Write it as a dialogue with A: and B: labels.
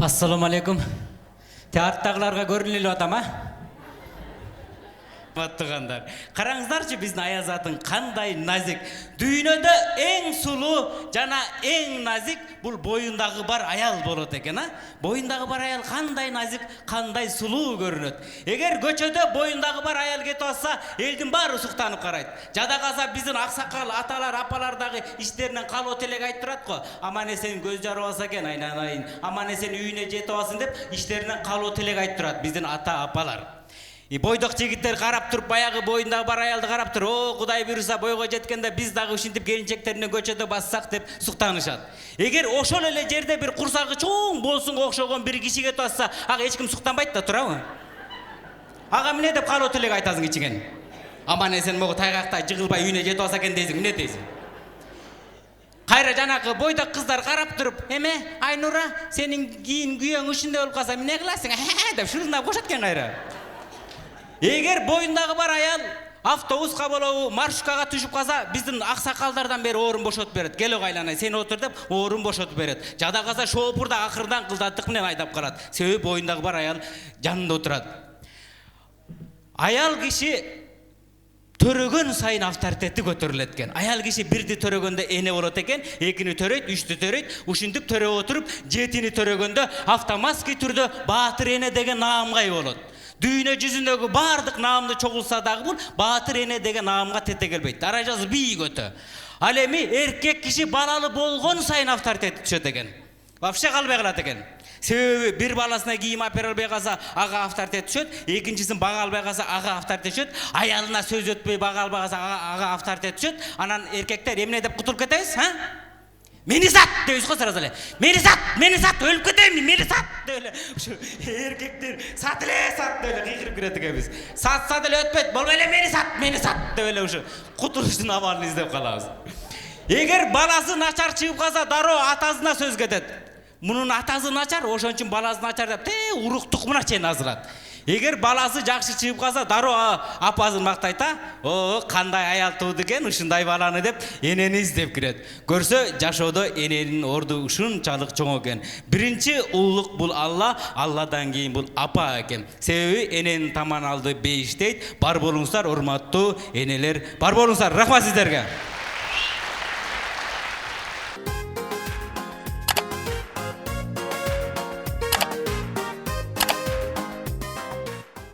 A: Assalamu alaikum. Teatrdagilarga көрүнүп атам, Баттыгандар. Караңыздарчы биздин Аязатын кандай назик. Дүйнөдө эң сулуу жана эң назик бул боюндагы бар аял болот экен, Боюндагы бар аял кандай назик, кандай сулуу көрүнөт. Эгер көчөдө боюндагы бар аял кетип атса, элдин баары суктанып карайт. Жада калса биздин аксакал аталар, апалар дагы иштеринен калуу телек айтып турат го. Аман эсен көз жарып алса экен, айнанайын. Аман эсен үйүнө жетип алсын деп иштеринен калуу телек айтып турат биздин ата апалар. Бойдок жигиттер карап туруп, баягы боюндагы бар аялды карап туруп, "О, Кудай буйруса бойго жеткенде биз дагы ушинтип келинчектерине көчөдө бассак" деп суктанышат. Эгер ошол эле жерде бир курсагы чоң болсунга окшогон бир киши кетип атса, ага эч ким суктанбайт да, туурабы? Ага эмне деп калуу тилек айтасың ичиген? Аман эсен могу тайгакта жыгылбай үйүнө жетип алса экен дейсиң, эмне дейсиң? Кайра жанагы бойдок кыздар карап туруп, "Эме, Айнура, сенин кийин күйөөң ушундай болуп калса эмне кыласың?" деп шырылдап кошот экен кайра. Эгер боюндагы бар аял автобуска болобу, маршруткага түшүп калса, биздин аксакалдардан бери орун бошотуп берет. "Келе айланай, сен отур" деп орун бошотуп берет. Жада калса шоопурда акырдан кылдаттык менен айдап калат. Себеби боюндагы бар аял жанында отурат. Аял киши төрөгөн сайын авторитети көтөрүлөт экен. Аял киши бирди төрөгөндө эне болот экен, экини төрөйт, үчтү төрөйт, ушинтип төрөп отуруп, жетини төрөгөндө автоматский түрдө баатыр эне деген наамга ээ болот. Дүйнө жүзүндөгү бардык наамды чогулса дагы бул баатыр эне деген наамга тете келбейт. Даражасы бийгөтө. Ал эми эркек киши балалы болгон сайын авторитети түшөт экен. Вообще калбай калат экен. Себеби бир баласына кийим апара албай калса, ага авторитет түшөт, экинчисин бага албай калса, ага авторитет түшөт, аялына сөз өтпөй бага албай калса, ага авторитет түшөт. Анан эркектер эмне деп кутулуп кетебиз, "Мени сат" дейбиз го сразу эле. "Мени сат, өлүп кетейин, мени сат" деп эле. Ушу эркектер сат деп эле кыйкырып кирет экенбиз. Сатса деле өтпөйт, болбой эле "Мени сат" деп эле ушу кутулуштун абалын издеп калабыз. Эгер баласы начар чыгып калса, дароо атасына сөз кетет. Мунун атасы начар, ошон үчүн баласы начар деп уруктук мына чейин азырат. Эгер баласы жакшы чыгып калса, дароо апасын мактайт, "О, кандай аял тууду экен, ушундай баланы" деп энени издеп кирет. Көрсө, жашоодо эненин орду ушунчалык чоң экен. Биринчи улук бул Алла, Алладан кийин бул апа экен. Себеби эненин таман алды бейиштейт. Бар болуңуздар, урматтуу энелер. Бар болуңуздар. Рахмат сиздерге.